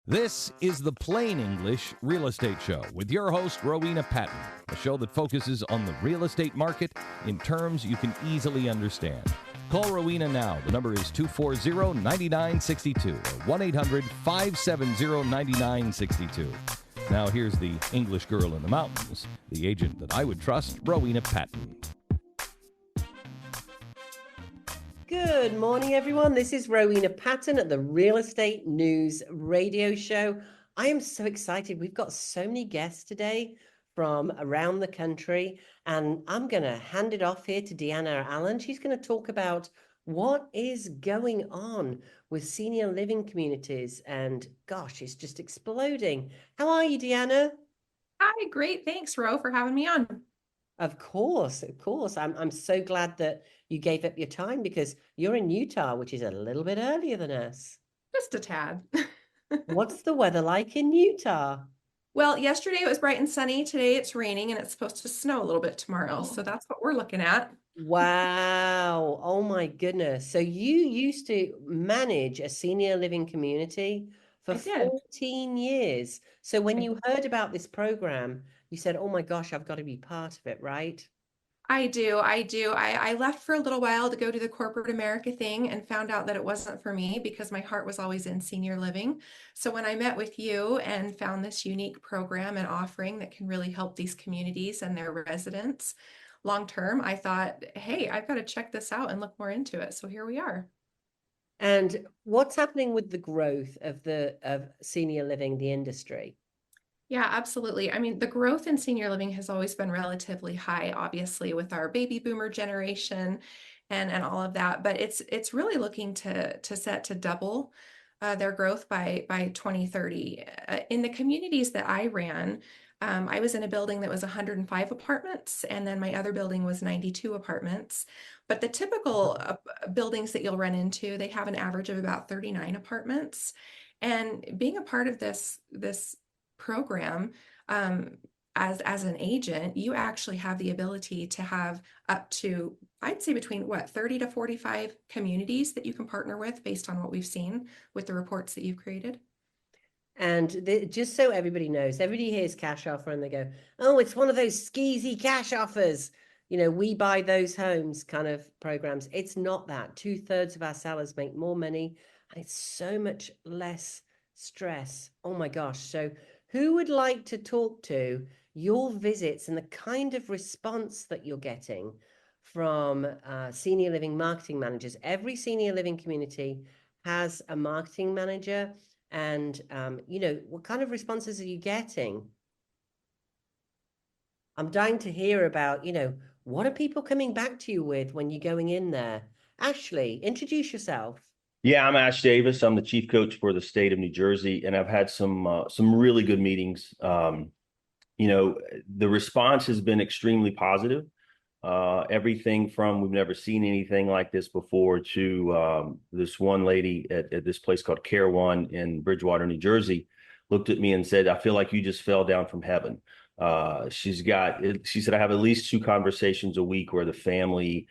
This is the Plain English Real Estate Show with your host, Rowena Patton, a show that focuses on the real estate market in terms you can easily understand. Call Rowena now. The number is 240-9962 or 1-800-570-9962. Now here's the English girl in the mountains, the agent that I would trust, Rowena Patton. Good morning, everyone. This is Rowena Patton at the Real Estate News Radio Show. I am so excited. We've got so many guests today from around the country, and I'm going to hand it off here to Deanna Allen. She's going to talk about what is going on with senior living communities, and gosh, it's just exploding. How are you, Deanna? Hi, great. Thanks, Ro, for having me on. Of course. I'm so glad that you gave up your time because you're in Utah, which is a little bit earlier than us. Just a tad. What's the weather like in Utah? Well, yesterday it was bright and sunny. Today it's raining and it's supposed to snow a little bit tomorrow. So that's what we're looking at. Wow. Oh my goodness. So you used to manage a senior living community for 14 years. So when you heard about this program, you said, oh my gosh, I've got to be part of it, right? I do. I left for a little while to go to the corporate America thing and found out that it wasn't for me because my heart was always in senior living. So when I met with you and found this unique program and offering that can really help these communities and their residents long term, I thought, hey, I've got to check this out and look more into it. So here we are. And what's happening with the growth of senior living, the industry? Yeah, absolutely. I mean, the growth in senior living has always been relatively high, obviously, with our baby boomer generation and all of that. But it's really looking to set to double their growth by 2030. In the communities that I ran, I was in a building that was 105 apartments, and then my other building was 92 apartments. But the typical buildings that you'll run into, they have an average of about 39 apartments. And being a part of this program, as an agent, you actually have the ability to have up to, I'd say, between 30 to 45 communities that you can partner with based on what we've seen with the reports that you've created. And just so everybody knows, everybody hears cash offer and they go, oh, it's one of those skeezy cash offers. You know, we buy those homes kind of programs. It's not that. 2/3 of our sellers make more money. And it's so much less stress. Oh my gosh. So who would like to talk to your visits and the kind of response that you're getting from senior living marketing managers? Every senior living community has a marketing manager. And, what kind of responses are you getting? I'm dying to hear about, what are people coming back to you with when you're going in there? Ashley, introduce yourself. Yeah, I'm Ash Davis. I'm the chief coach for the state of New Jersey, and I've had some really good meetings. The response has been extremely positive. Everything from we've never seen anything like this before to this one lady at this place called Care One in Bridgewater, New Jersey, looked at me and said, I feel like you just fell down from heaven. She said, I have at least 2 conversations a week where the family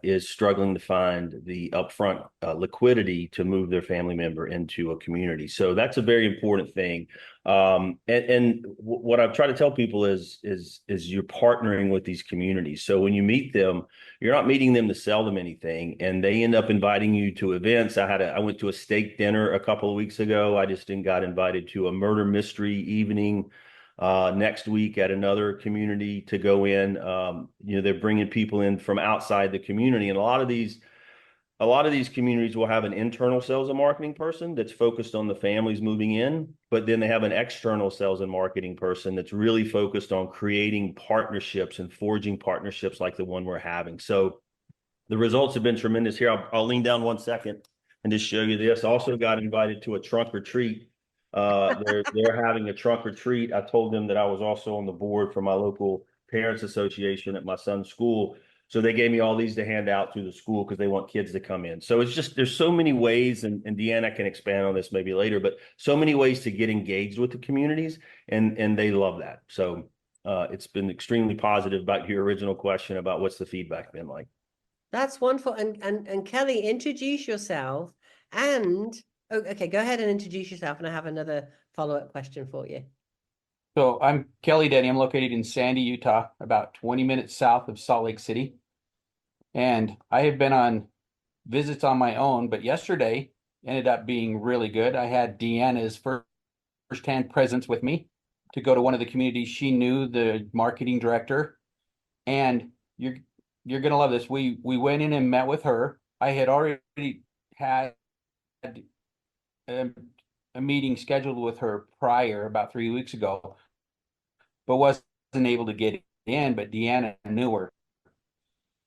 is struggling to find the upfront liquidity to move their family member into a community. So that's a very important thing. And what I've tried to tell people is you're partnering with these communities. So when you meet them, you're not meeting them to sell them anything, and they end up inviting you to events. I went to a steak dinner a couple of weeks ago. I just got invited to a murder mystery evening next week at another community to go in. They're bringing people in from outside the community, and a lot of these communities will have an internal sales and marketing person that's focused on the families moving in, but then they have an external sales and marketing person that's really focused on creating partnerships and forging partnerships like the one we're having. So the results have been tremendous here. I'll lean down one second and just show you this. I also got invited to a trunk or treat. They're having a trunk or treat. I told them that I was also on the board for my local parents association at my son's school. So they gave me all these to hand out through the school because they want kids to come in. So it's just, there's so many ways, and Deanna can expand on this maybe later, but so many ways to get engaged with the communities, and they love that. So it's been extremely positive. About your original question about what's the feedback been like. That's wonderful. And Kelly, introduce yourself and Oh, okay, go ahead and introduce yourself, and I have another follow-up question for you. So I'm Denny. I'm located in Sandy, Utah, about 20 minutes south of Salt Lake City. And I have been on visits on my own, but yesterday ended up being really good. I had Deanna's first-hand presence with me to go to one of the communities. She knew the marketing director, and you're gonna love this. We went in and met with her. I had already had a, a meeting scheduled with her prior about 3 weeks ago, but wasn't able to get in. But Deanna knew her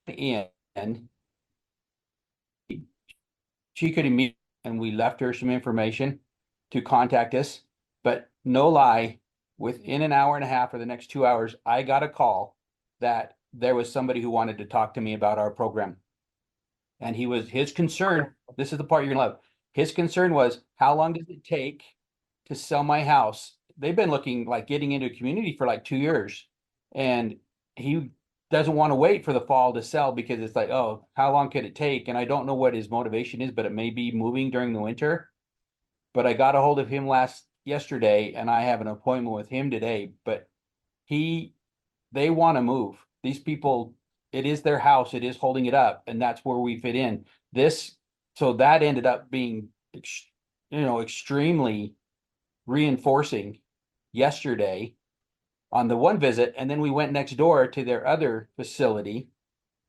in. She could immediately, and we left her some information to contact us. But no lie, within an hour and a half or the next 2 hours, I got a call that there was somebody who wanted to talk to me about our program. And his concern, this is the part you're gonna love. His concern was, how long does it take to sell my house? They've been looking like getting into a community for like 2 years. And he doesn't want to wait for the fall to sell because it's like, oh, how long could it take? And I don't know what his motivation is, but it may be moving during the winter. But I got a hold of him yesterday, and I have an appointment with him today. But they want to move. These people, it is their house, it is holding it up, and that's where we fit in. So that ended up being, extremely reinforcing yesterday on the one visit. And then we went next door to their other facility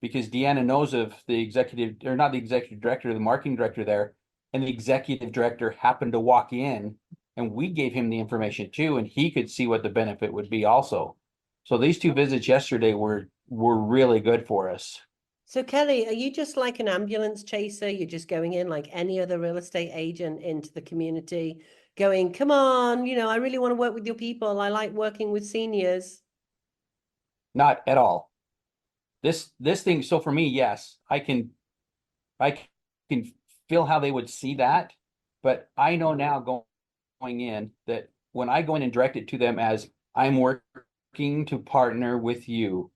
because Deanna knows of the executive, or not the executive director, the marketing director there. And the executive director happened to walk in, and we gave him the information too, and he could see what the benefit would be also. So these two visits yesterday were really good for us. So Kelly, are you just like an ambulance chaser? You're just going in like any other real estate agent into the community, going, come on, I really want to work with your people. I like working with seniors. Not at all. This thing, so for me, yes, I can feel how they would see that, but I know now going in that when I go in and direct it to them as, I'm working to partner with you,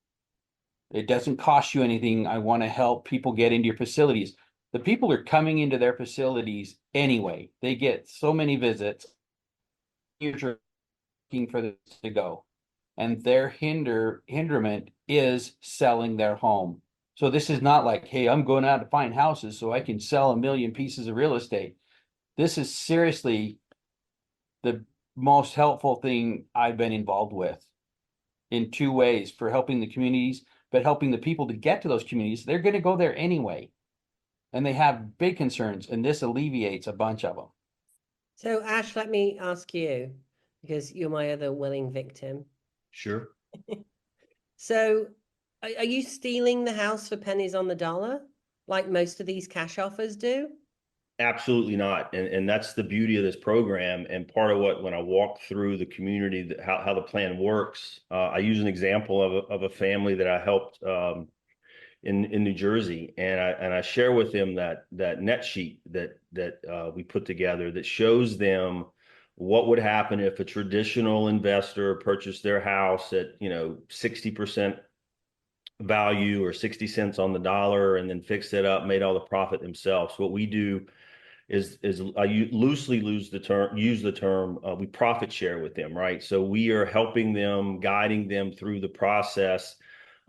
it doesn't cost you anything. I want to help people get into your facilities. The people are coming into their facilities anyway. They get so many visits. You're looking for this to go. And their hinderment is selling their home. So this is not like, hey, I'm going out to find houses so I can sell 1 million pieces of real estate. This is seriously the most helpful thing I've been involved with in 2 ways, for helping the communities, but helping the people to get to those communities. They're going to go there anyway, and they have big concerns, and this alleviates a bunch of them. So Ash, let me ask you, because you're my other willing victim. Sure. So are you stealing the house for pennies on the dollar, like most of these cash offers do? Absolutely not. And that's the beauty of this program. And part of when I walk through the community, how the plan works, I use an example of a family that I helped in New Jersey, and I share with them that net sheet that we put together that shows them what would happen if a traditional investor purchased their house at 60% value or 60 cents on the dollar, and then fixed it up, made all the profit themselves. What we do is I loosely use the term we profit share with them, right? So we are helping them, guiding them through the process.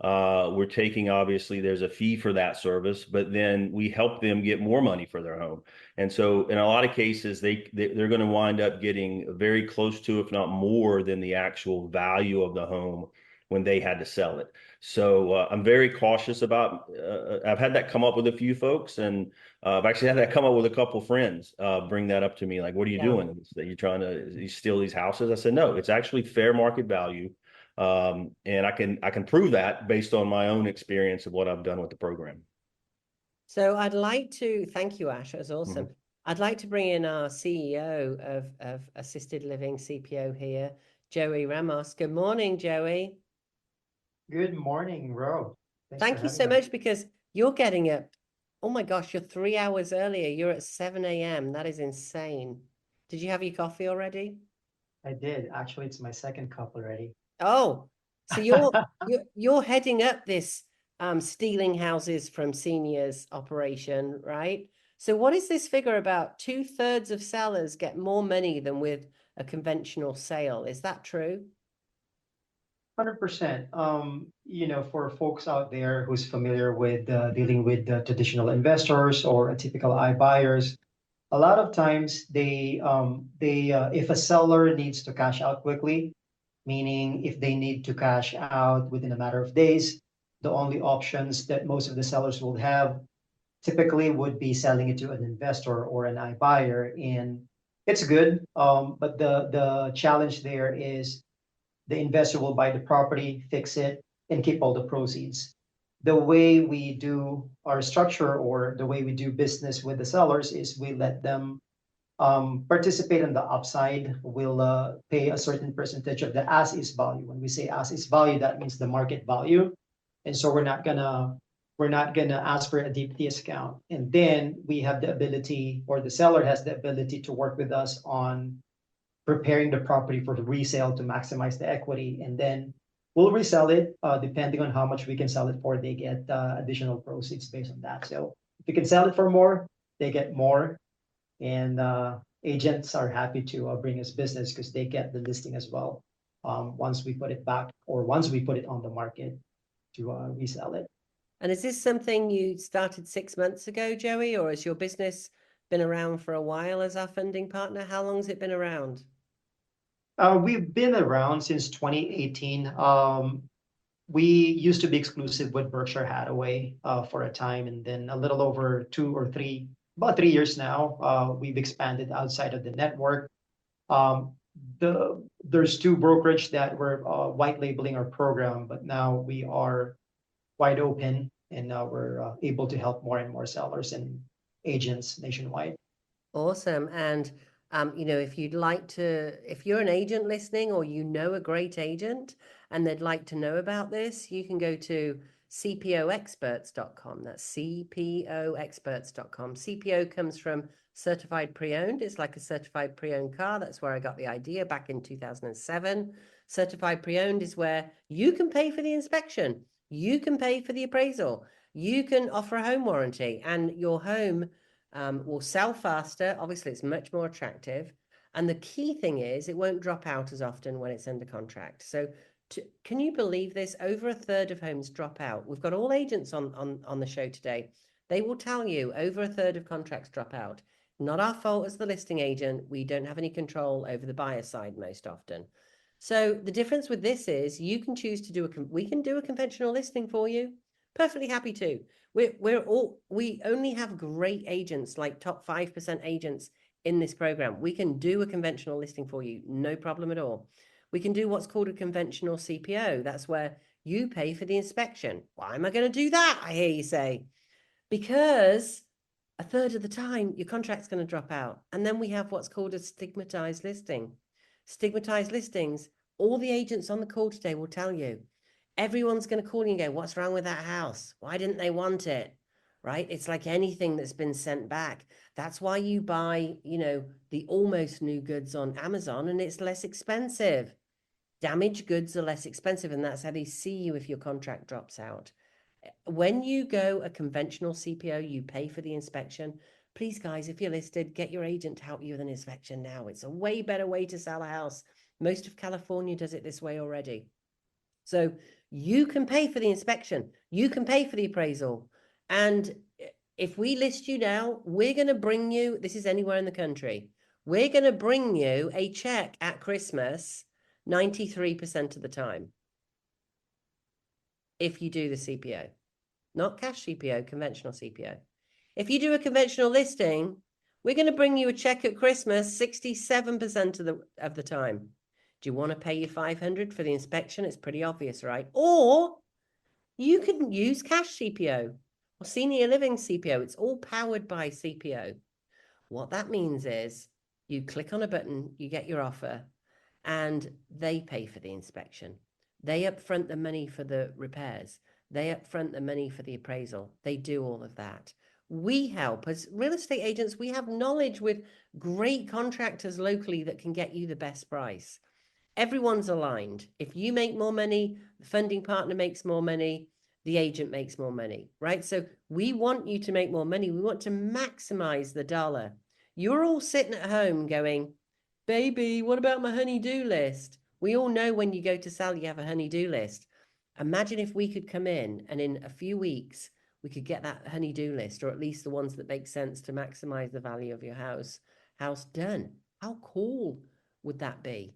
We're taking, obviously there's a fee for that service, but then we help them get more money for their home. And so in a lot of cases, they're going to wind up getting very close to, if not more than, the actual value of the home when they had to sell it. So I'm very cautious about, I've had that come up with a few folks, and I've actually had that come up with a couple friends, bring that up to me, like, what are you doing? That you're trying to steal these houses? I said, no, it's actually fair market value. And I can prove that based on my own experience of what I've done with the program. So I'd like to thank you, Ash. That was awesome. Mm-hmm. I'd like to bring in our CEO of Assisted Living CPO here, Joey Ramos. Good morning, Joey. Good morning, Ro. Thank you so much, because you're getting up. Oh my gosh, you're 3 hours earlier. You're at 7 a.m. That is insane. Did you have your coffee already? I did. Actually, it's my second cup already. Oh, so you're heading up this stealing houses from seniors operation, right? So what is this figure about? 2/3 of sellers get more money than with a conventional sale. Is that true? 100%. For folks out there who's familiar with dealing with traditional investors or a typical iBuyers, a lot of times if a seller needs to cash out quickly, meaning if they need to cash out within a matter of days, the only options that most of the sellers will have typically would be selling it to an investor or an iBuyer, and it's good. But the challenge there is the investor will buy the property, fix it, and keep all the proceeds. The way we do our structure or the way we do business with the sellers is we let them participate in the upside. We'll pay a certain percentage of the as is value. When we say as is value, that means the market value. And so we're not gonna ask for a deep discount. And then we have the ability, or the seller has the ability to work with us on preparing the property for the resale to maximize the equity. And then we'll resell it depending on how much we can sell it for. They get additional proceeds based on that. So if we can sell it for more, they get more. And agents are happy to bring us business because they get the listing as well once we put it back or once we put it on the market to resell it. And is this something you started 6 months ago, Joey, or has your business been around for a while as our funding partner? How long has it been around? We've been around since 2018. We used to be exclusive with Berkshire Hathaway for a time, and then a little over about 3 years now, we've expanded outside of the network. There's two brokerage that were white labeling our program, but now we are wide open, and now we're able to help more and more sellers and agents nationwide. Awesome. And if you're an agent listening or a great agent and they'd like to know about this, you can go to cpoexperts.com. That's cpoexperts.com. CPO comes from certified pre-owned. It's like a certified pre-owned car. That's where I got the idea back in 2007. Certified pre-owned is where you can pay for the inspection. You can pay for the appraisal. You can offer a home warranty, and your home will sell faster. Obviously, it's much more attractive. And the key thing is it won't drop out as often when it's under contract. So can you believe this? Over 1/3 of homes drop out. We've got all agents on the show today. They will tell you over 1/3 of contracts drop out. Not our fault as the listing agent. We don't have any control over the buyer side most often. So the difference with this is you can choose to we can do a conventional listing for you. Perfectly happy to. We only have great agents, like top 5% agents in this program. We can do a conventional listing for you, no problem at all. We can do what's called a conventional CPO. That's where you pay for the inspection. Why am I going to do that? I hear you say. Because 1/3 of the time your contract's going to drop out. And then we have what's called a stigmatized listing. Stigmatized listings, all the agents on the call today will tell you. Everyone's going to call you and go, what's wrong with that house? Why didn't they want it? Right? It's like anything that's been sent back. That's why you buy, the almost new goods on Amazon, and it's less expensive. Damaged goods are less expensive, and that's how they see you if your contract drops out. When you go a conventional CPO, you pay for the inspection. Please, guys, if you're listed, get your agent to help you with an inspection now. It's a way better way to sell a house. Most of California does it this way already. So you can pay for the inspection. You can pay for the appraisal. And if we list you now, we're going to bring you, this is anywhere in the country, we're going to bring you a check at Christmas 93% of the time. If you do the CPO, not cash CPO, conventional CPO. If you do a conventional listing, we're going to bring you a check at Christmas 67% of the time. Do you want to pay your $500 for the inspection? It's pretty obvious, right? Or you can use cash CPO or senior living CPO. It's all powered by CPO. What that means is you click on a button, you get your offer, and they pay for the inspection. They upfront the money for the repairs. They upfront the money for the appraisal. They do all of that. We help as real estate agents. We have knowledge with great contractors locally that can get you the best price. Everyone's aligned. If you make more money, the funding partner makes more money, the agent makes more money, right? So we want you to make more money. We want to maximize the dollar. You're all sitting at home going, baby, what about my honey-do list? We all know when you go to sell, you have a honey-do list. Imagine if we could come in and in a few weeks, we could get that honey-do list, or at least the ones that make sense to maximize the value of your house done. How cool would that be?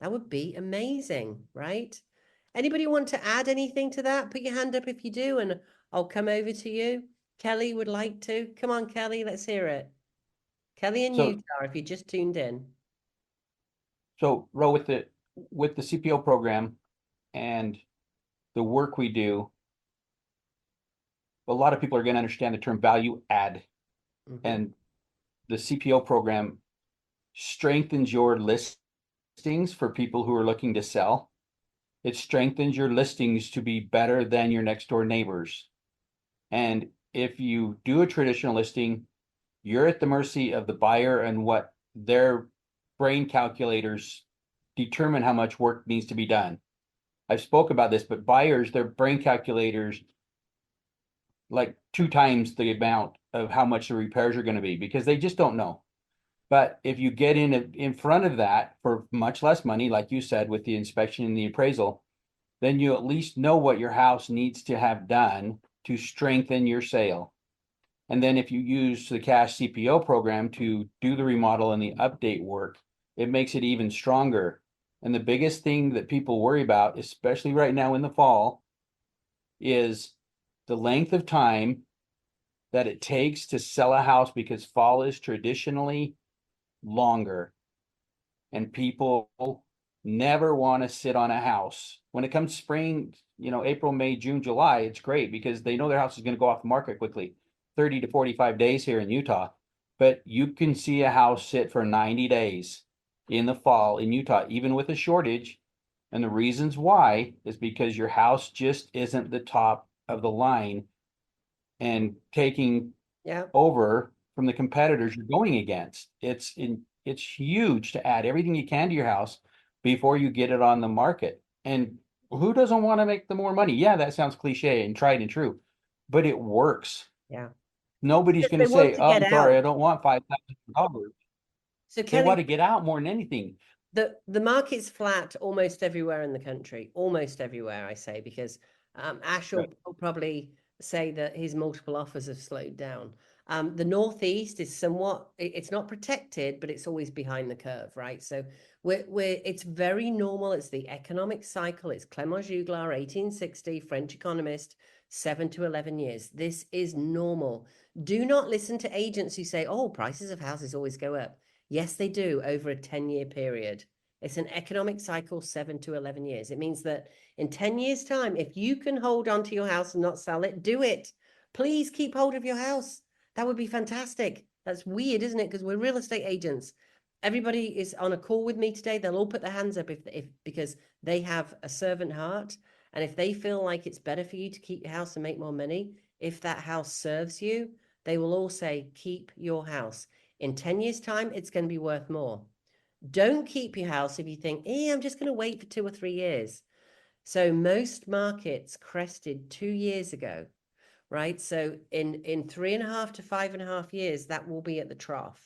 That would be amazing, right? Anybody want to add anything to that? Put your hand up if you do, and I'll come over to you. Kelly would like to. Come on, Kelly, let's hear it. Kelly in So- Utah, if you just tuned in. So, Ro, with the CPO program and the work we do, a lot of people are going to understand the term value add. And the CPO program strengthens your listings for people who are looking to sell. It strengthens your listings to be better than your next door neighbors. And if you do a traditional listing, you're at the mercy of the buyer and what their brain calculators determine how much work needs to be done. I spoke about this, but buyers, their brain calculators, like 2 times the amount of how much the repairs are going to be because they just don't know. But if you get in front of that for much less money, like you said, with the inspection and the appraisal, then you at least know what your house needs to have done to strengthen your sale. And then if you use the cash CPO program to do the remodel and the update work, it makes it even stronger. And the biggest thing that people worry about, especially right now in the fall, is the length of time that it takes to sell a house, because fall is traditionally longer and people never want to sit on a house. When it comes spring, April, May, June, July, it's great because they know their house is going to go off the market quickly, 30 to 45 days here in Utah. But you can see a house sit for 90 days in the fall in Utah, even with a shortage. And the reasons why is because your house just isn't the top of the line and taking over from the competitors you're going against. It's huge to add everything you can to your house before you get it on the market. And who doesn't want to make the more money? Yeah, that sounds cliche and tried and true, but it works. Yeah. Nobody's going to say, "Oh, I'm sorry, I don't want $5,000." So They Kelly, want to get out more than anything. the market's flat almost everywhere in the country, almost everywhere, I say, because Ash will probably say that his multiple offers have slowed down. The Northeast is somewhat, it's not protected, but it's always behind the curve, right? So it's very normal. It's the economic cycle. It's Clément Juglar, 1860, French economist, 7 to 11 years. This is normal. Do not listen to agents who say, oh, prices of houses always go up. Yes, they do over a 10-year period. It's an economic cycle, 7 to 11 years. It means that in 10 years' time, if you can hold on to your house and not sell it, do it. Please keep hold of your house. That would be fantastic. That's weird, isn't it? Because we're real estate agents. Everybody is on a call with me today. They'll all put their hands up if because they have a servant heart. And if they feel like it's better for you to keep your house and make more money, if that house serves you, they will all say, keep your house. In 10 years' time, it's going to be worth more. Don't keep your house if you think, I'm just going to wait for 2 or 3 years. So most markets crested 2 years ago, right? So in 3.5 to 5.5 years, that will be at the trough,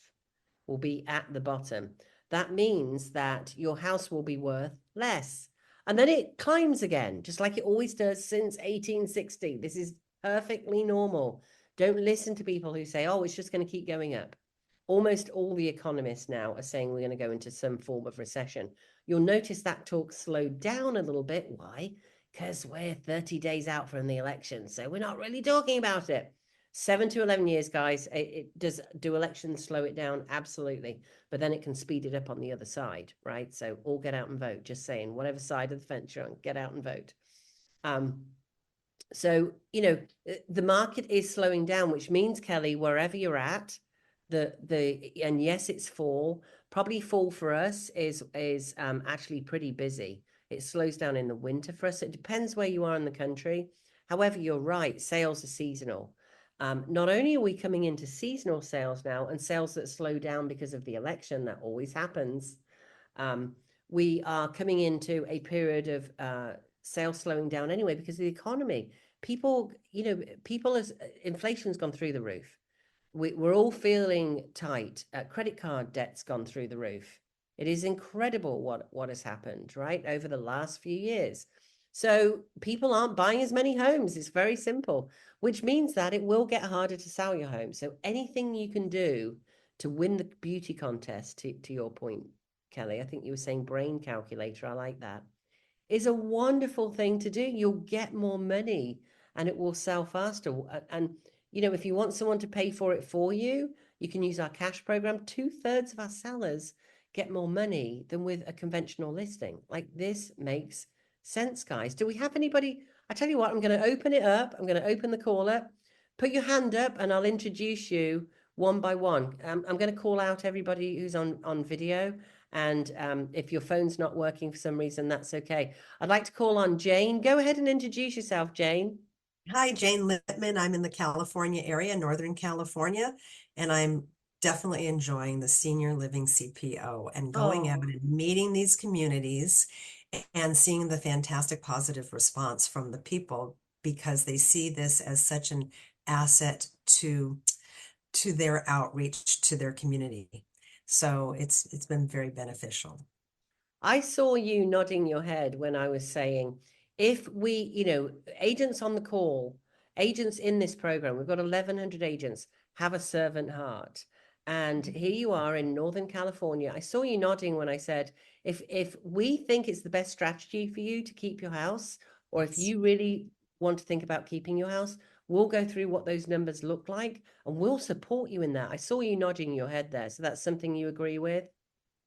will be at the bottom. That means that your house will be worth less. And then it climbs again, just like it always does since 1860. This is perfectly normal. Don't listen to people who say, oh, it's just going to keep going up. Almost all the economists now are saying we're going to go into some form of recession. You'll notice that talk slowed down a little bit. Why? Because we're 30 days out from the election. So we're not really talking about it. 7 to 11 years, guys. Do elections slow it down? Absolutely. But then it can speed it up on the other side, right? So all get out and vote. Just saying, whatever side of the fence you're on, get out and vote. So, the market is slowing down, which means, Kelly, wherever you're at, and yes, it's fall. Probably fall for us is actually pretty busy. It slows down in the winter for us. It depends where you are in the country. However, you're right. Sales are seasonal. Not only are we coming into seasonal sales now and sales that slow down because of the election, that always happens. We are coming into a period of sales slowing down anyway because of the economy. people, people as inflation's gone through the roof. We're all feeling tight. Credit card debt's gone through the roof. It is incredible what has happened, right, over the last few years. So people aren't buying as many homes. It's very simple, which means that it will get harder to sell your home. So anything you can do to win the beauty contest, to your point, Kelly, I think you were saying brain calculator. I like that. Is a wonderful thing to do. You'll get more money and it will sell faster. And, if you want someone to pay for it for you, you can use our cash program. 2/3 of our sellers get more money than with a conventional listing. Like, this makes sense, guys. Do we have anybody? I tell you what, I'm going to open it up. I'm going to open the call up. Put your hand up and I'll introduce you one by one. I'm going to call out everybody who's on video. And if your phone's not working for some reason, that's okay. I'd like to call on Jane. Go ahead and introduce yourself, Jane. Hi, Jane Littman. I'm in the California area, Northern California, and I'm definitely enjoying the senior living CPO and going out and meeting these communities and seeing the fantastic positive response from the people, because they see this as such an asset to their outreach to their community. So it's been very beneficial. I saw you nodding your head when I was saying, if we, agents on the call, agents in this program, we've got 1,100 agents, have a servant heart. And here you are in Northern California. I saw you nodding when I said, if we think it's the best strategy for you to keep your house, or if you really want to think about keeping your house, we'll go through what those numbers look like and we'll support you in that. I saw you nodding your head there. So that's something you agree with?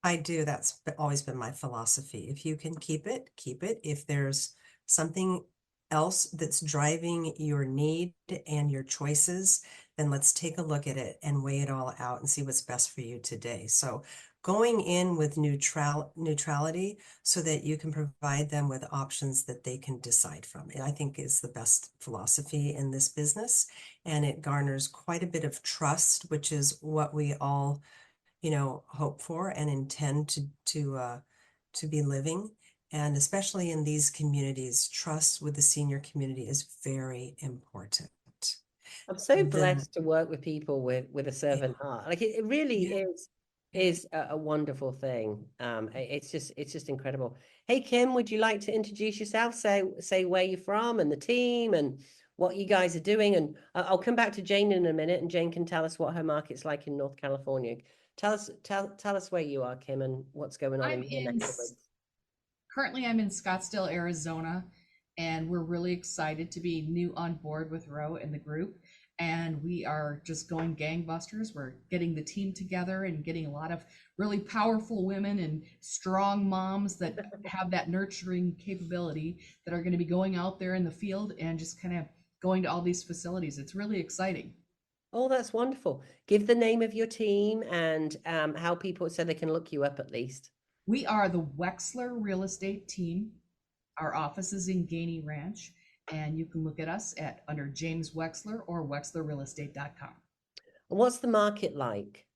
I do. That's always been my philosophy. If you can keep it, keep it. If there's something else that's driving your need and your choices, then let's take a look at it and weigh it all out and see what's best for you today. So going in with neutrality so that you can provide them with options that they can decide from, I think is the best philosophy in this business. And it garners quite a bit of trust, which is what we all hope for and intend to be living. And especially in these communities, trust with the senior community is very important. I'm so blessed to work with people with a servant heart. Like, it really is a wonderful thing. It's just incredible. Hey, Kim, would you like to introduce yourself? Say where you're from and the team and what you guys are doing. And I'll come back to Jane in a minute, and Jane can tell us what her market's like in North California. Tell us where you are, Kim, and what's going on in your neck of the woods. Currently, I'm in Scottsdale, Arizona, and we're really excited to be new on board with Ro and the group. And we are just going gangbusters. We're getting the team together and getting a lot of really powerful women and strong moms that have that nurturing capability that are going to be going out there in the field and just kind of going to all these facilities. It's really exciting. Oh, that's wonderful. Give the name of your team and how people, so they can look you up at least. We are the Wexler Real Estate Team. Our office is in Gainey Ranch, and you can look at us under James Wexler or wexlerrealestate.com. And what's the market like?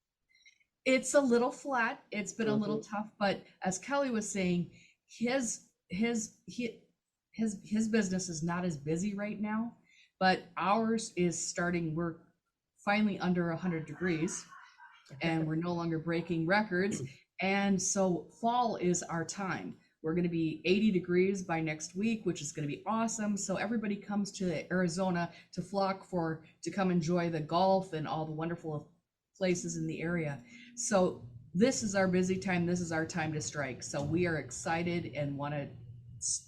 It's a little flat. It's been a little tough, but as Kelly was saying, his business is not as busy right now, but ours is starting. We're finally under 100 degrees, and we're no longer breaking records. And so fall is our time. We're going to be 80 degrees by next week, which is going to be awesome. So everybody comes to Arizona to flock to come enjoy the golf and all the wonderful places in the area. So this is our busy time. This is our time to strike. So we are excited and want to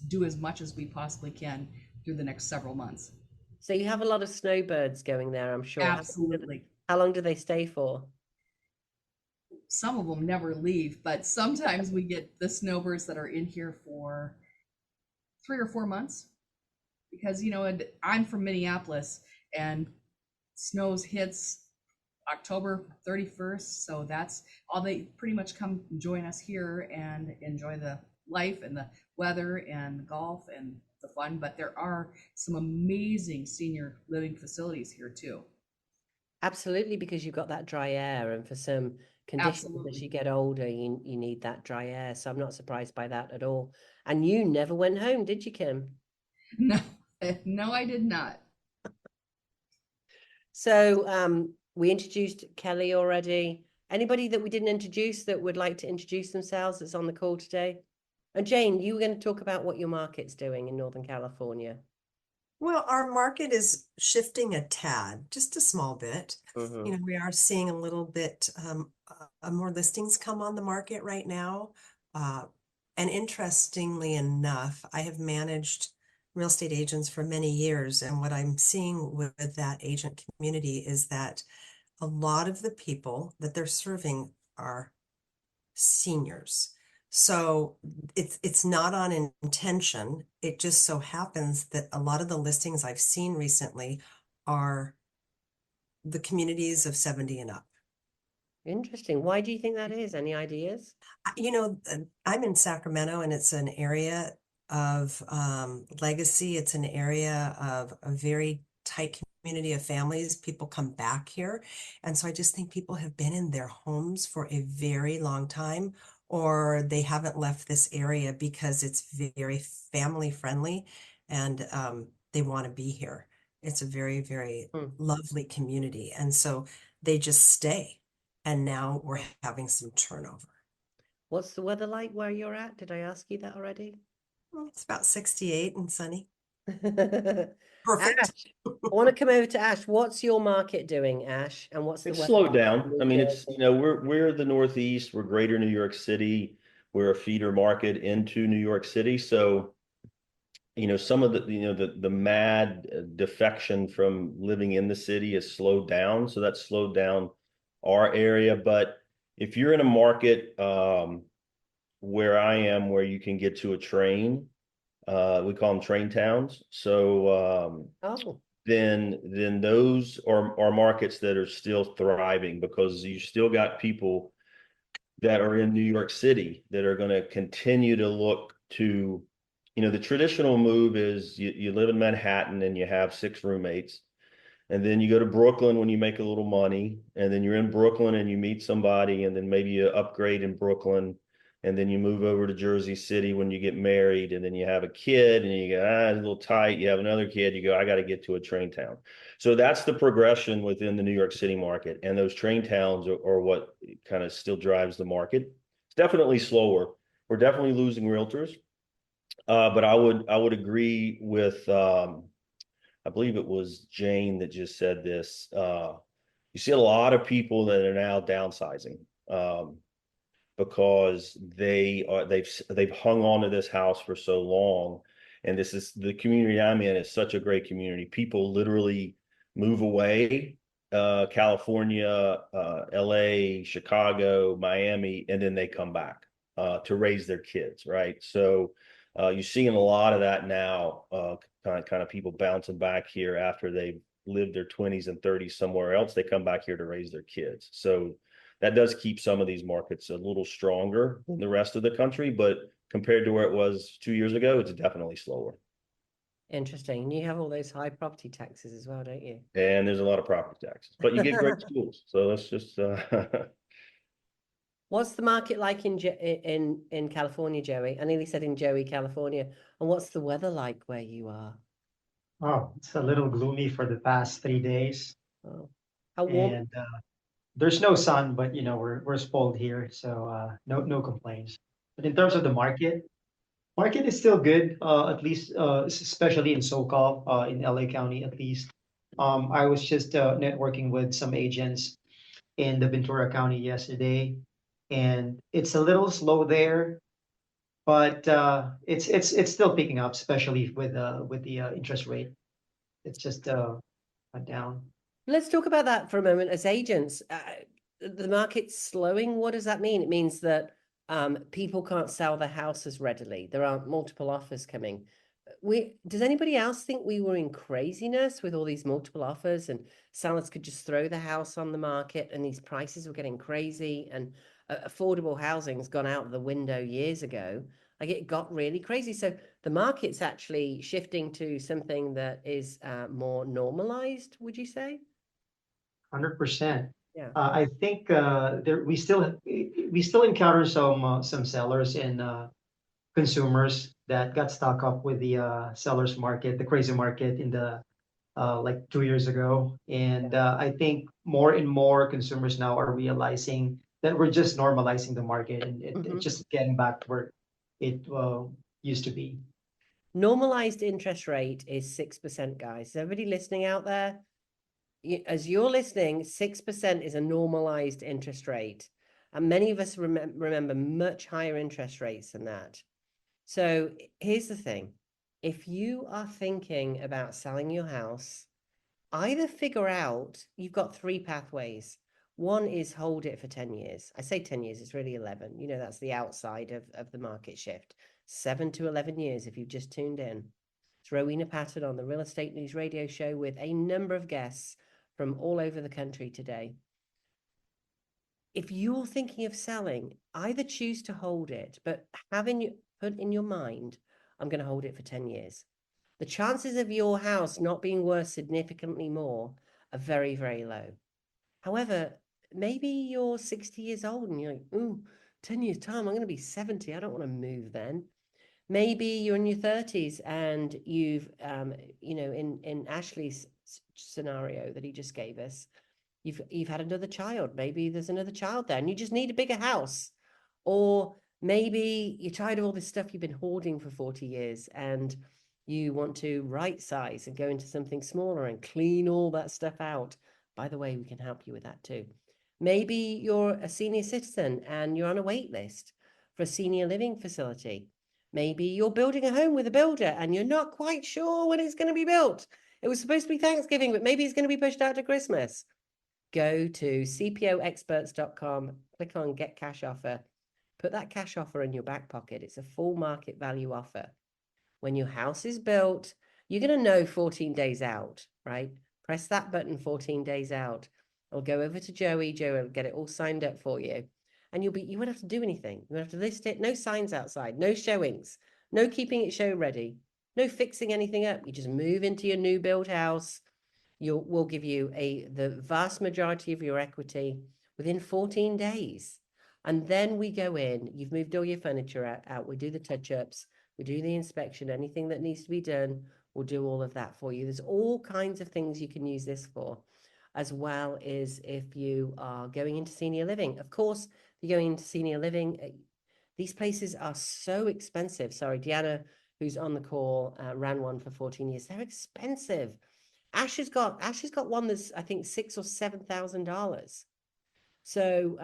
do as much as we possibly can through the next several months. So you have a lot of snowbirds going there, I'm sure. Absolutely. How long do they stay for? Some of them never leave, but sometimes we get the snowbirds that are in here for 3 or 4 months, because I'm from Minneapolis and snows hits October 31st, so that's all. They pretty much come join us here and enjoy the life and the weather and the golf and the fun. But there are some amazing senior living facilities here too. Absolutely, because you've got that dry air, and for some conditions as you get older, you need that dry air. So I'm not surprised by that at all. And you never went home, did you, Kim? No, No, I did not. So we introduced Kelly already. Anybody that we didn't introduce that would like to introduce themselves that's on the call today? And Jane, you were going to talk about what your market's doing in Northern California. Well, our market is shifting a tad, just a small bit. You know, we are seeing a little bit more listings come on the market right now. And interestingly enough, I have managed real estate agents for many years. And what I'm seeing with that agent community is that a lot of the people that they're serving are seniors. So it's not on intention. It just so happens that a lot of the listings I've seen recently are the communities of 70 and up. Interesting. Why do you think that is? Any ideas? You know, I'm in Sacramento, and it's an area of legacy. It's an area of a very tight community of families. People come back here. And so I just think people have been in their homes for a very long time, or they haven't left this area because it's very family friendly, and they want to be here. It's a very, very lovely community. And so they just stay. And now we're having some turnover. What's the weather like where you're at? Did I ask you that already? Well, it's about 68 and sunny. Perfect. Perfect. Ash, I want to come over to Ash. What's your market doing, Ash? And what's the It's weather slowed like down. in I New mean, it's, Jersey? you know, we're the Northeast, we're greater New York City, we're a feeder market into New York City. So, you know, some of the, you know, the mad defection from living in the city has slowed down. So that's slowed down our area. But if you're in a market where I am, where you can get to a train, we call them train towns. So Oh, then those are markets that are still thriving, because you still got people that are in New York City that are going to continue to look to, you know, the traditional move is you live in Manhattan and you have 6 roommates. And then you go to Brooklyn when you make a little money, and then you're in Brooklyn and you meet somebody, and then maybe you upgrade in Brooklyn, and then you move over to Jersey City when you get married, and then you have a kid, and you go, it's a little tight. You have another kid, you go, I got to get to a train town. So that's the progression within the New York City market, and those train towns are what kind of still drives the market. It's definitely slower. We're definitely losing realtors, but I would agree with. I believe it was Jane that just said this. You see a lot of people that are now downsizing because they've hung on to this house for so long, and this is the community I'm in. Is such a great community. People literally move away, California, LA, Chicago, Miami, and then they come back to raise their kids, right? So you're seeing a lot of that now, kind of people bouncing back here after they've lived their 20s and 30s somewhere else. They come back here to raise their kids. So that does keep some of these markets a little stronger than the rest of the country, but compared to where it was 2 years ago, it's definitely slower. interesting. And you have all those high property taxes as well, don't you? And there's a lot of property taxes, but you get great schools. So that's just What's the market like in California, Joey? I nearly said in Joey, California. And what's the weather like where you are? Oh, it's a little gloomy for the past 3 days, Oh, how warm? and there's no sun, but you know we're spoiled here, so no complaints. But in terms of the market is still good, at least especially in SoCal, in LA County at least. I was just networking with some agents in the Ventura County yesterday, and it's a little slow there, but it's still picking up, especially with the interest rate. It's just went down. Let's talk about that for a moment. As agents, the market's slowing. What does that mean? It means that people can't sell their houses readily. There aren't multiple offers coming. Does anybody else think we were in craziness with all these multiple offers, and sellers could just throw the house on the market, and these prices were getting crazy, and affordable housing's gone out the window years ago? Like, it got really crazy. So the market's actually shifting to something that is more normalized, would you say? 100%. Yeah. I think there we still encounter some sellers and consumers that got stuck up with the seller's market, the crazy market in the like 2 years ago. And I think more and more consumers now are realizing that we're just normalizing the market and it's just getting back to where it used to be. Normalized interest rate is 6%, guys. Is everybody listening out there? As you're listening, 6% is a normalized interest rate. And many of us remember much higher interest rates than that. So here's the thing. If you are thinking about selling your house, either figure out, you've got 3 pathways. One is hold it for 10 years. I say 10 years, it's really 11. You know, that's the outside of the market shift. 7 to 11 years if you've just tuned in. It's Rowena Patton on the Real Estate News Radio Show with a number of guests from all over the country today. If you're thinking of selling, either choose to hold it, but put in your mind, I'm going to hold it for 10 years. The chances of your house not being worth significantly more are very, very low. However, maybe you're 60 years old and you're like, ooh, 10 years time, I'm going to be 70. I don't want to move then. Maybe you're in your 30s and you've, in Ashley's scenario that he just gave us, you've had another child. Maybe there's another child there and you just need a bigger house. Or maybe you're tired of all this stuff you've been hoarding for 40 years and you want to right size and go into something smaller and clean all that stuff out. By the way, we can help you with that too. Maybe you're a senior citizen and you're on a wait list for a senior living facility. Maybe you're building a home with a builder and you're not quite sure when it's going to be built. It was supposed to be Thanksgiving, but maybe it's going to be pushed out to Christmas. Go to cpoexperts.com, click on Get Cash Offer. Put that cash offer in your back pocket. It's a full market value offer. When your house is built, you're going to know 14 days out, right? Press that button 14 days out. I'll go over to Joey. Joey will get it all signed up for you. And you won't have to do anything. You won't have to list it. No signs outside, no showings, no keeping it show ready, no fixing anything up. You just move into your new build house. We'll give you the vast majority of your equity within 14 days. And then we go in, you've moved all your furniture out, we do the touch-ups, we do the inspection, anything that needs to be done, we'll do all of that for you. There's all kinds of things you can use this for, as well as if you are going into senior living. Of course, if you're going into senior living, these places are so expensive. Sorry, Deanna, who's on the call, ran one for 14 years. They're expensive. Ash has got one that's, I think, $6,000 or $7,000. So,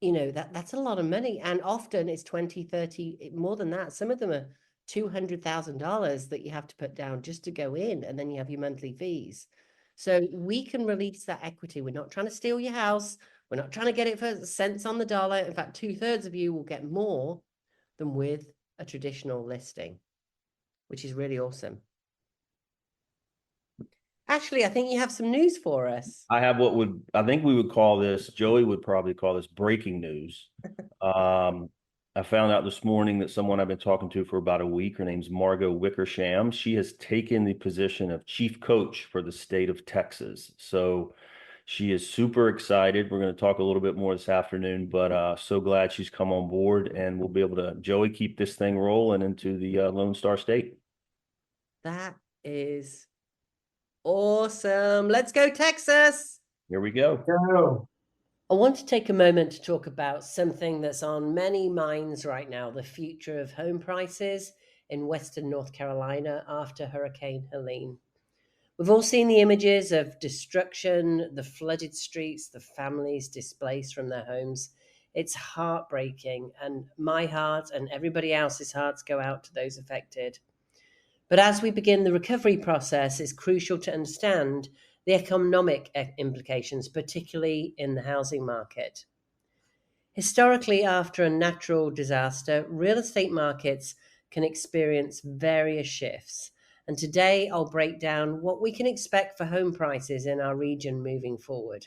that's a lot of money. And often it's 20, 30, more than that. Some of them are $200,000 that you have to put down just to go in. And then you have your monthly fees. So we can release that equity. We're not trying to steal your house. We're not trying to get it for cents on the dollar. In fact, 2/3 of you will get more than with a traditional listing, which is really awesome. Ashley, I think you have some news for us. I have I think we would call this, Joey would probably call this breaking news. I found out this morning that someone I've been talking to for about a week, her name's Margot Wickersham. She has taken the position of chief coach for the state of Texas. So she is super excited. We're going to talk a little bit more this afternoon, but so glad she's come on board and we'll be able to, Joey, keep this thing rolling into the Lone Star State. That is awesome. Let's go, Texas. Here we go. Go. I want to take a moment to talk about something that's on many minds right now, the future of home prices in Western North Carolina after Hurricane Helene. We've all seen the images of destruction, the flooded streets, the families displaced from their homes. It's heartbreaking, and my heart and everybody else's hearts go out to those affected. But as we begin the recovery process, it's crucial to understand the economic implications, particularly in the housing market. Historically, after a natural disaster, real estate markets can experience various shifts. And today I'll break down what we can expect for home prices in our region moving forward.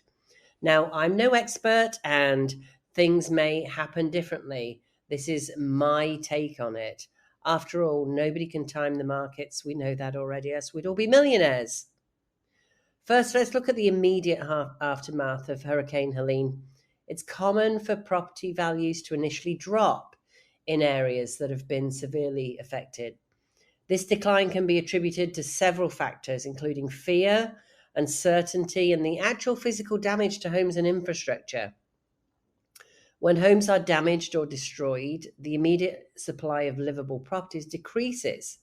Now, I'm no expert and things may happen differently. This is my take on it. After all, nobody can time the markets. We know that already, else we'd all be millionaires. First, let's look at the immediate aftermath of Hurricane Helene. It's common for property values to initially drop in areas that have been severely affected. This decline can be attributed to several factors, including fear, uncertainty, and the actual physical damage to homes and infrastructure. When homes are damaged or destroyed, the immediate supply of livable properties decreases.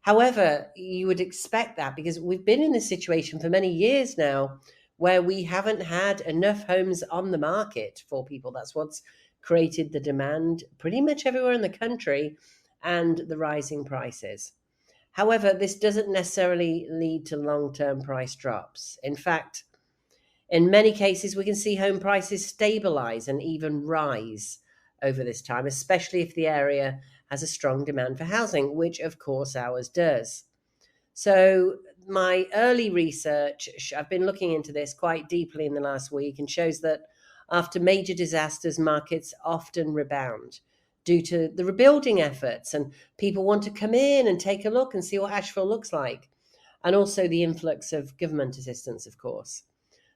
However, you would expect that because we've been in this situation for many years now where we haven't had enough homes on the market for people. That's what's created the demand pretty much everywhere in the country and the rising prices. However, this doesn't necessarily lead to long-term price drops. In fact, in many cases, we can see home prices stabilize and even rise over this time, especially if the area has a strong demand for housing, which of course ours does. So my early research, I've been looking into this quite deeply in the last week, and shows that after major disasters, markets often rebound due to the rebuilding efforts, and people want to come in and take a look and see what Asheville looks like, and also the influx of government assistance, of course.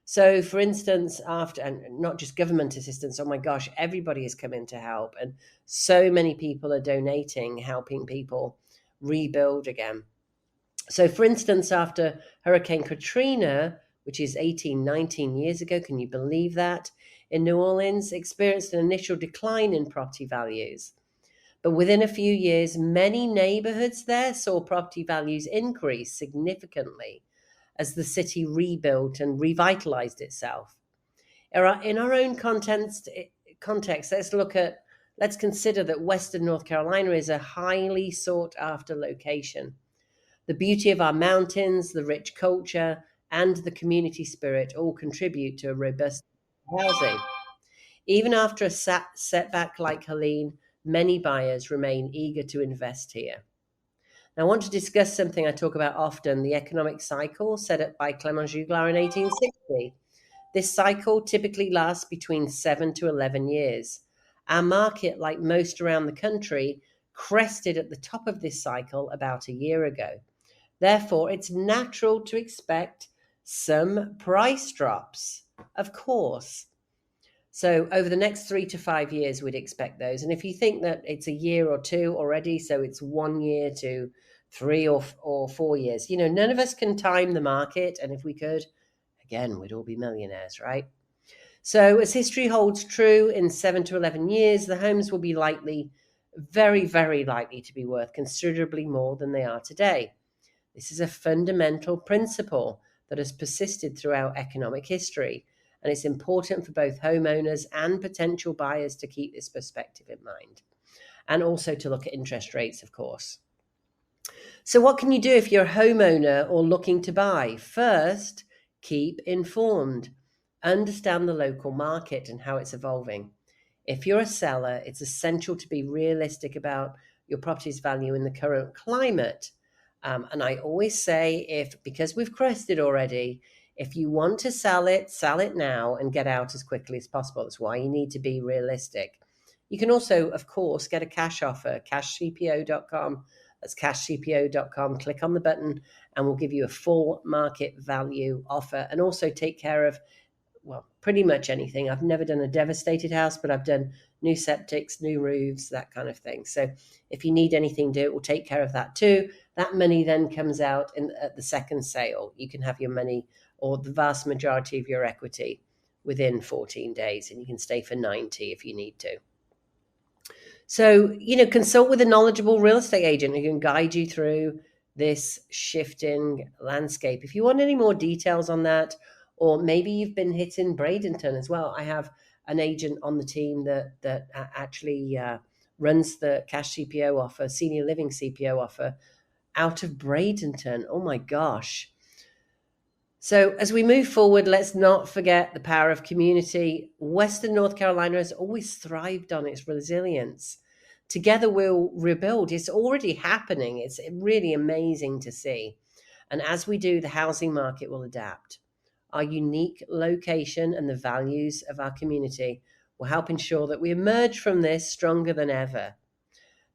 So, for instance, after, and not just government assistance, oh my gosh, everybody has come in to help. And so many people are donating, helping people rebuild again. So, for instance, after Hurricane Katrina, which is 18, 19 years ago, can you believe that, in New Orleans, experienced an initial decline in property values. But within a few years, many neighborhoods there saw property values increase significantly as the city rebuilt and revitalized itself. In our own context, let's consider that Western North Carolina is a highly sought after location. The beauty of our mountains, the rich culture, and the community spirit all contribute to a robust housing. Even after a setback like Helene, many buyers remain eager to invest here. Now, I want to discuss something I talk about often, the economic cycle set up by Clement Juglar in 1860. This cycle typically lasts between 7 to 11 years. Our market, like most around the country, crested at the top of this cycle about a year ago. Therefore, it's natural to expect some price drops, of course. So over the next 3 to 5 years, we'd expect those. And if you think that it's a year or two already, so it's 1 year to 3 or 4 years, none of us can time the market. And if we could, again, we'd all be millionaires, right? So as history holds true, in 7 to 11 years, the homes will be very, very likely to be worth considerably more than they are today. This is a fundamental principle that has persisted throughout economic history. And it's important for both homeowners and potential buyers to keep this perspective in mind. And also to look at interest rates, of course. So what can you do if you're a homeowner or looking to buy? First, keep informed. Understand the local market and how it's evolving. If you're a seller, it's essential to be realistic about your property's value in the current climate. And I always say, because we've crested already, if you want to sell it now and get out as quickly as possible. That's why you need to be realistic. You can also, of course, get a cash offer, cashcpo.com. That's cashcpo.com. Click on the button and we'll give you a full market value offer, and also take care of, well, pretty much anything. I've never done a devastated house, but I've done new septics, new roofs, that kind of thing. So if you need anything, do it. We'll take care of that too. That money then comes out at the second sale. You can have your money, or the vast majority of your equity, within 14 days, and you can stay for 90 if you need to. So, consult with a knowledgeable real estate agent who can guide you through this shifting landscape. If you want any more details on that, or maybe you've been hit in Bradenton as well, I have an agent on the team that actually runs the cash CPO offer, senior living CPO offer, out of Bradenton. Oh my gosh. So as we move forward, let's not forget the power of community. Western North Carolina has always thrived on its resilience. Together we'll rebuild. It's already happening. It's really amazing to see. And as we do, the housing market will adapt. Our unique location and the values of our community will help ensure that we emerge from this stronger than ever.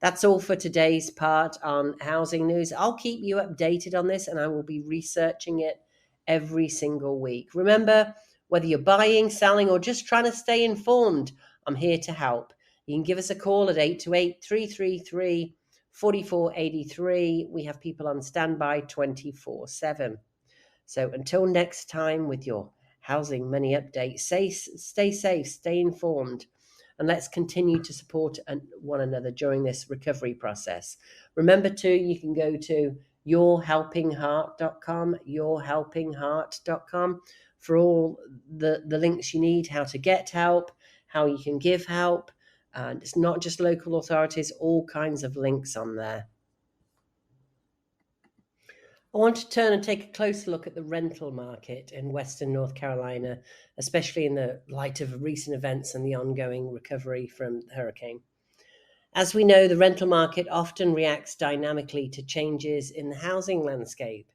That's all for today's part on housing news. I'll keep you updated on this, and I will be researching it every single week. Remember, whether you're buying, selling, or just trying to stay informed, I'm here to help. You can give us a call at 828-333-4483. We have people on standby 24/7. So until next time with your housing money update, stay safe, stay informed, and let's continue to support one another during this recovery process. Remember too, you can go to yourhelpingheart.com for all the links you need, how to get help, how you can give help. And it's not just local authorities, all kinds of links on there. I want to turn and take a closer look at the rental market in Western North Carolina, especially in the light of recent events and the ongoing recovery from the hurricane. As we know, the rental market often reacts dynamically to changes in the housing landscape,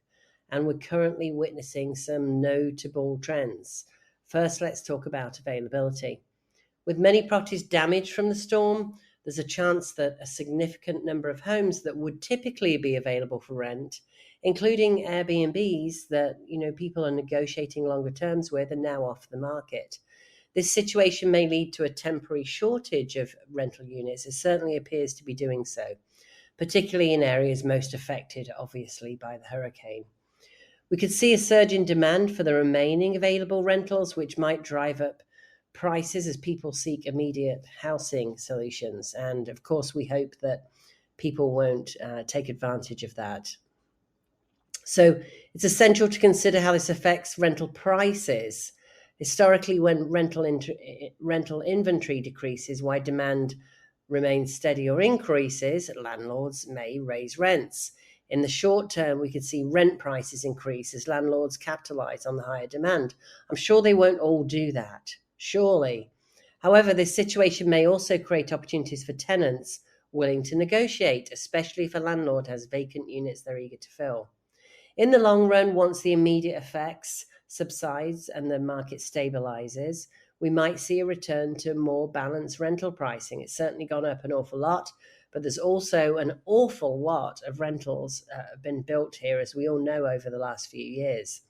and we're currently witnessing some notable trends. First, let's talk about availability. With many properties damaged from the storm, there's a chance that a significant number of homes that would typically be available for rent, including Airbnbs that people are negotiating longer terms with, are now off the market. This situation may lead to a temporary shortage of rental units. It certainly appears to be doing so, particularly in areas most affected, obviously, by the hurricane. We could see a surge in demand for the remaining available rentals, which might drive up prices as people seek immediate housing solutions. And of course, we hope that people won't take advantage of that. So it's essential to consider how this affects rental prices. Historically, when rental inventory decreases while demand remains steady or increases, landlords may raise rents. In the short term, we could see rent prices increase as landlords capitalize on the higher demand. I'm sure they won't all do that, surely. However, this situation may also create opportunities for tenants willing to negotiate, especially if a landlord has vacant units they're eager to fill. In the long run, once the immediate effects subsides and the market stabilizes, we might see a return to more balanced rental pricing. It's certainly gone up an awful lot, but there's also an awful lot of rentals have been built here, as we all know, over the last few years.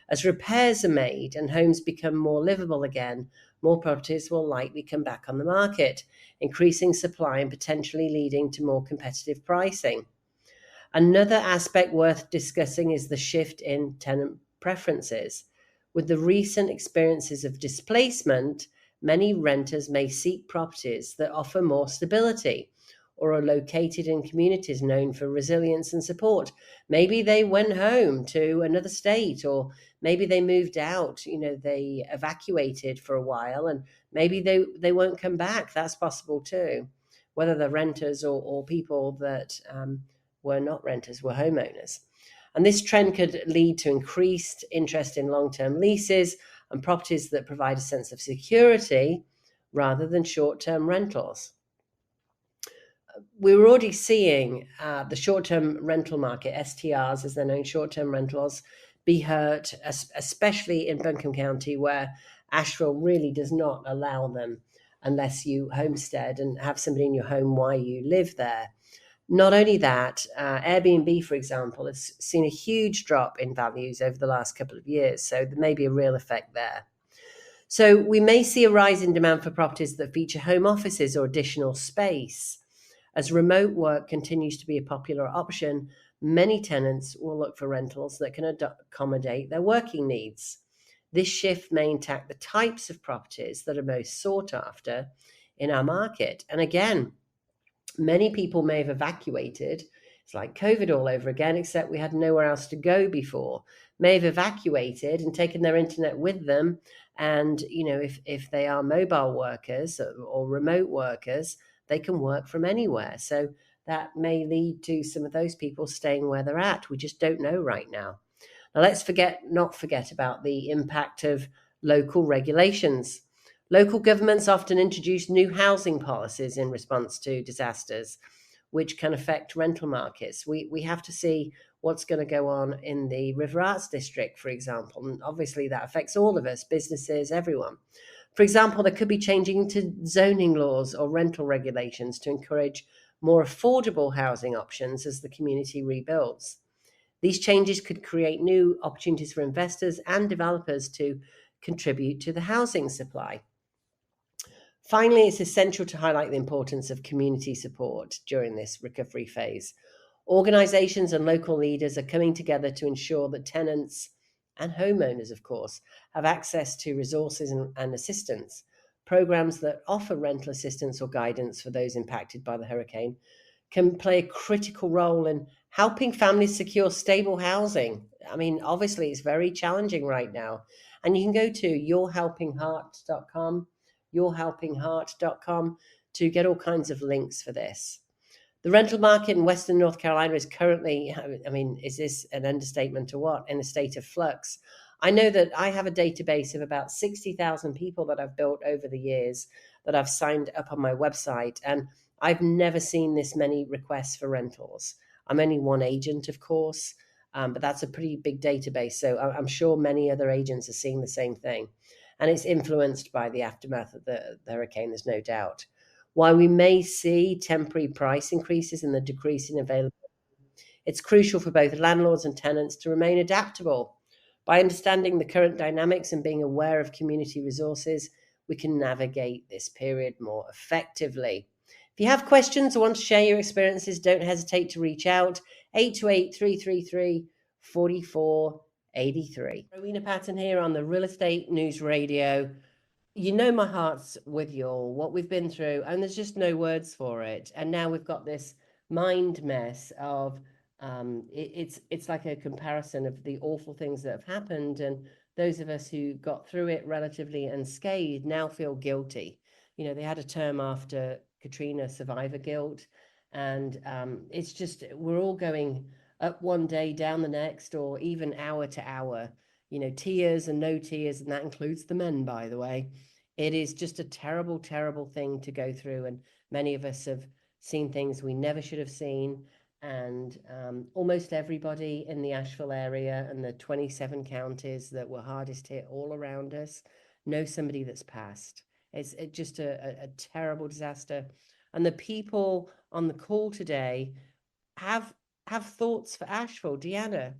As repairs are made and homes become more livable again, more properties will likely come back on the market, increasing supply and potentially leading to more competitive pricing. Another aspect worth discussing is the shift in tenant preferences. With the recent experiences of displacement, many renters may seek properties that offer more stability or are located in communities known for resilience and support. Maybe they went home to another state, or maybe they moved out, they evacuated for a while, and maybe they won't come back. That's possible too, whether they're renters or people that were not renters, were homeowners. And this trend could lead to increased interest in long-term leases and properties that provide a sense of security rather than short-term rentals. We were already seeing the short-term rental market, STRs as they're known, short-term rentals, be hurt, especially in Buncombe County, where Asheville really does not allow them unless you homestead and have somebody in your home while you live there. Not only that, Airbnb, for example, has seen a huge drop in values over the last couple of years, so there may be a real effect there. So we may see a rise in demand for properties that feature home offices or additional space. As remote work continues to be a popular option, many tenants will look for rentals that can accommodate their working needs. This shift may impact the types of properties that are most sought after in our market. And again, many people may have evacuated. It's like COVID all over again, except we had nowhere else to go before. May have evacuated and taken their internet with them. And, if they are mobile workers or remote workers, they can work from anywhere. So that may lead to some of those people staying where they're at. We just don't know right now. Now, let's not forget about the impact of local regulations. Local governments often introduce new housing policies in response to disasters, which can affect rental markets. We have to see what's going to go on in the River Arts District, for example. And obviously that affects all of us, businesses, everyone. For example, there could be changing to zoning laws or rental regulations to encourage more affordable housing options as the community rebuilds. These changes could create new opportunities for investors and developers to contribute to the housing supply. Finally, it's essential to highlight the importance of community support during this recovery phase. Organizations and local leaders are coming together to ensure that tenants and homeowners, of course, have access to resources and assistance. Programs that offer rental assistance or guidance for those impacted by the hurricane can play a critical role in helping families secure stable housing. I mean, obviously, it's very challenging right now. And you can go to yourhelpingheart.com to get all kinds of links for this. The rental market in Western North Carolina is currently, I mean, is this an understatement or what? In a state of flux. I know that I have a database of about 60,000 people that I've built over the years that I've signed up on my website, and I've never seen this many requests for rentals. I'm only one agent, of course, but that's a pretty big database. So I'm sure many other agents are seeing the same thing. And it's influenced by the aftermath of the hurricane, there's no doubt. While we may see temporary price increases and the decrease in availability, it's crucial for both landlords and tenants to remain adaptable. By understanding the current dynamics and being aware of community resources, we can navigate this period more effectively. If you have questions or want to share your experiences, don't hesitate to reach out. 828-333-4483. Rowena Patton here on the Real Estate News Radio. You know my heart's with you all, what we've been through, and there's just no words for it. And now we've got this mind mess of it's like a comparison of the awful things that have happened, and those of us who got through it relatively unscathed now feel guilty. You know, they had a term after Katrina, survivor guilt, and it's just we're all going up one day, down the next, or even hour to hour. You know, tears and no tears, and that includes the men, by the way. It is just a terrible, terrible thing to go through, and many of us have seen things we never should have seen. And almost everybody in the Asheville area and the 27 counties that were hardest hit all around us know somebody that's passed. It's just a terrible disaster. And the people on the call today have thoughts for Asheville. Deanna.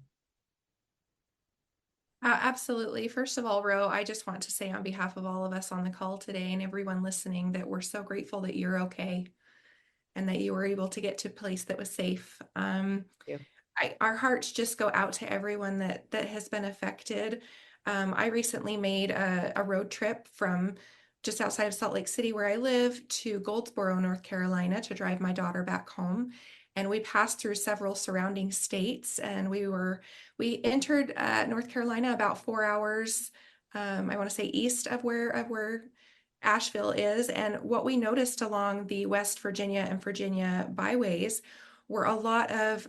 Absolutely. First of all, Ro, I just want to say on behalf of all of us on the call today and everyone listening that we're so grateful that you're okay and that you were able to get to a place that was safe. Our hearts just go out to everyone that has been affected. I recently made a road trip from just outside of Salt Lake City, where I live, to Goldsboro, North Carolina, to drive my daughter back home. And we passed through several surrounding states, and we entered North Carolina about 4 hours, I want to say east of where Asheville is. And what we noticed along the West Virginia and Virginia byways were a lot of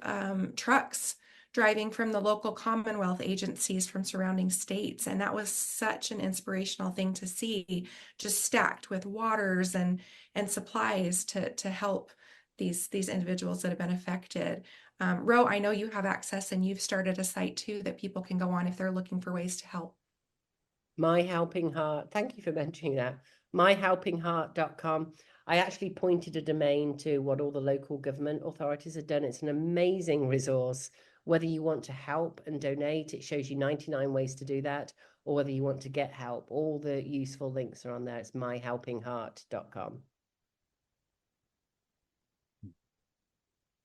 trucks driving from the local Commonwealth agencies from surrounding states. And that was such an inspirational thing to see, just stacked with waters and supplies to help these individuals that have been affected. Ro, I know you have access and you've started a site too that people can go on if they're looking for ways to help. My Helping Heart. Thank you for mentioning that. myhelpingheart.com. I actually pointed a domain to what all the local government authorities have done. It's an amazing resource. Whether you want to help and donate, it shows you 99 ways to do that, or whether you want to get help, all the useful links are on there. It's myhelpingheart.com.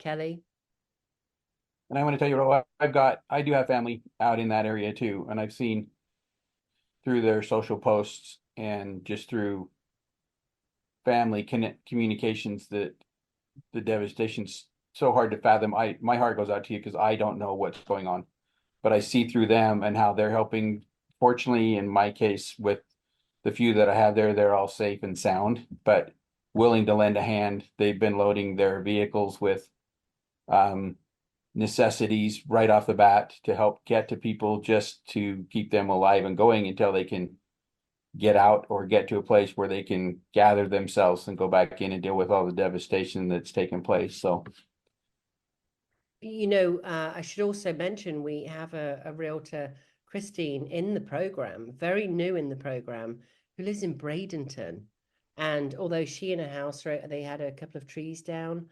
Kelly? And I want to tell you, Ro, I do have family out in that area too, and I've seen through their social posts and just through family communications that the devastation's so hard to fathom. My heart goes out to you because I don't know what's going on, but I see through them and how they're helping. Fortunately, in my case, with the few that I have there, they're all safe and sound, but willing to lend a hand. They've been loading their vehicles with necessities right off the bat to help get to people, just to keep them alive and going until they can get out or get to a place where they can gather themselves and go back in and deal with all the devastation that's taken place. So, you know, I should also mention we have a realtor, Christine, in the program, very new in the program, who lives in Bradenton. And although she and her house, they had a couple of trees down,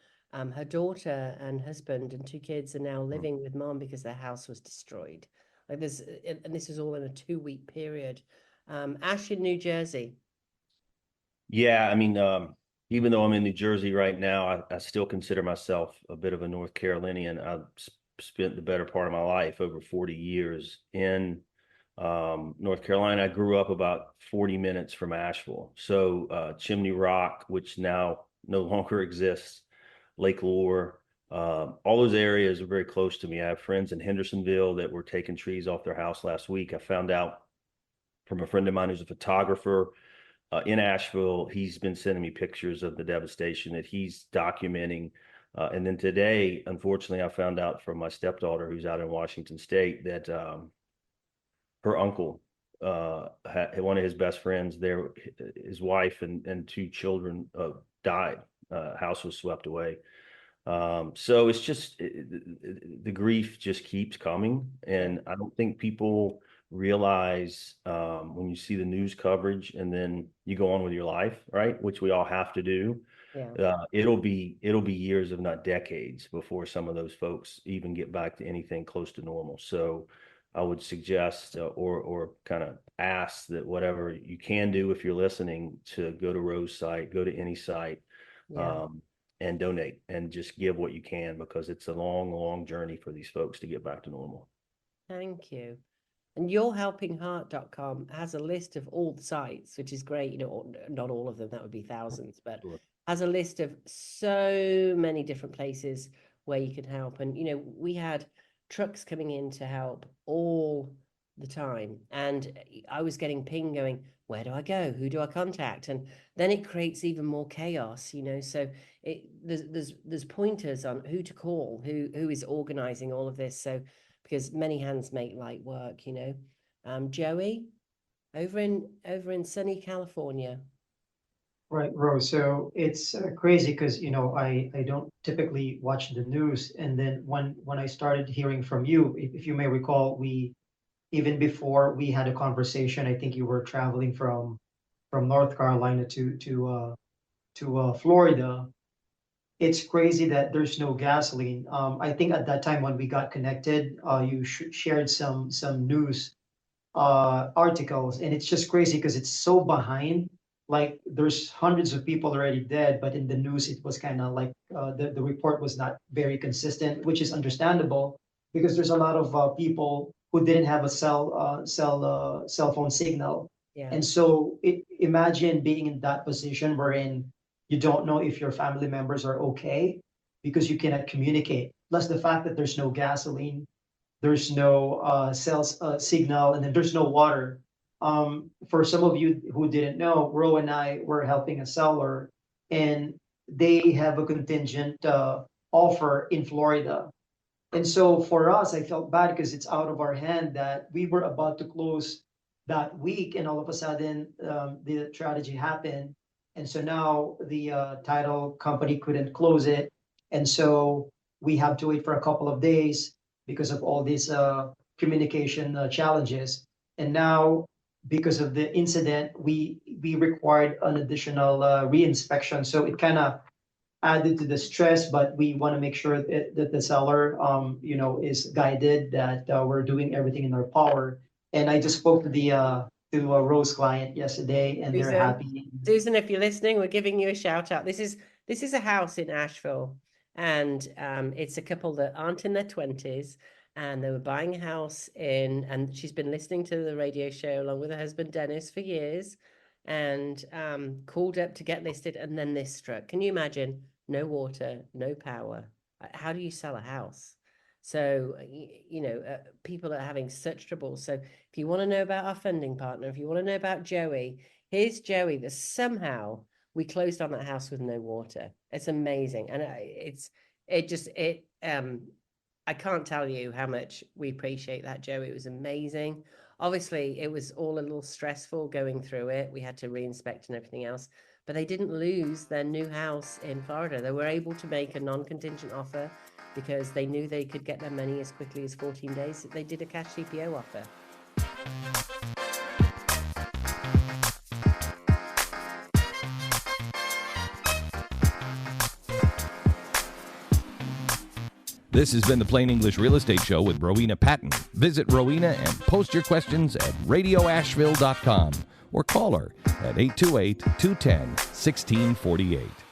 her daughter and husband and 2 kids are now living with mom because their house was destroyed. Like and this was all in a 2-week period. Ash in New Jersey. Yeah, I mean, even though I'm in New Jersey right now, I still consider myself a bit of a North Carolinian. I've spent the better part of my life, over 40 years, in North Carolina. I grew up about 40 minutes from Asheville. So Chimney Rock, which now no longer exists, Lake Lure, all those areas are very close to me. I have friends in Hendersonville that were taking trees off their house last week. I found out from a friend of mine who's a photographer in Asheville. He's been sending me pictures of the devastation that he's documenting. And then today, unfortunately, I found out from my stepdaughter who's out in Washington State that her uncle, one of his best friends there, his wife and two children died. House was swept away. So it's just the grief just keeps coming, and I don't think people realize when you see the news coverage and then you go on with your life, right? Which we all have to do. Yeah. It'll be years, if not decades, before some of those folks even get back to anything close to normal. So I would suggest or kind of ask that whatever you can do, if you're listening, to go to Rose's site, go to any site, Yeah. and donate and just give what you can, because it's a long, long journey for these folks to get back to normal. Thank you. And yourhelpingheart.com has a list of all the sites, which is great. You know, not all of them, that would be thousands, but Sure. has a list of so many different places where you can help. And, you know, we had trucks coming in to help all the time. And I was getting ping going, where do I go? Who do I contact? And then it creates even more chaos, you know. So there's pointers on who to call, who is organizing all of this. So because many hands make light work, you know. Joey, over in sunny California. Right, Rose. So it's crazy because I don't typically watch the news, and then when I started hearing from you, if you may recall, we even before we had a conversation, I think you were traveling from North Carolina to Florida. It's crazy that there's no gasoline. I think at that time when we got connected, you shared some news articles, and it's just crazy because it's so behind. Like there's hundreds of people already dead, but in the news it was kind of like the report was not very consistent, which is understandable because there's a lot of people who didn't have a cell phone signal, Yeah. and so imagine being in that position wherein you don't know if your family members are okay because you cannot communicate. Plus the fact that there's no gasoline, there's no cell signal, and then there's no water. For some of you who didn't know, Ro and I were helping a seller, and they have a contingent offer in Florida. And so for us, I felt bad because it's out of our hand that we were about to close that week, and all of a sudden the tragedy happened. And so now the title company couldn't close it, and so we have to wait for a couple of days because of all these communication challenges. And now, because of the incident, we required an additional reinspection. So it kind of added to the stress, but we want to make sure that the seller, is guided, that we're doing everything in our power. And I just spoke to a Rose client yesterday, and they're happy. Susan, if you're listening, we're giving you a shout out. This is a house in Asheville, and it's a couple that aren't in their 20s, and they were buying a house and she's been listening to the radio show along with her husband Dennis for years, and called up to get listed, and then this struck. Can you imagine? No water, no power. How do you sell a house? So, people are having such trouble. So if you want to know about our funding partner, if you want to know about Joey, here's Joey that somehow we closed on that house with no water. It's amazing. And I can't tell you how much we appreciate that, Joey. It was amazing. Obviously, it was all a little stressful going through it. We had to reinspect and everything else, but they didn't lose their new house in Florida. They were able to make a non-contingent offer because they knew they could get their money as quickly as 14 days. They did a cash CPO offer. This has been the Plain English Real Estate Show with Rowena Patton. Visit Rowena and post your questions at radioasheville.com. or call her at 828-210-1648.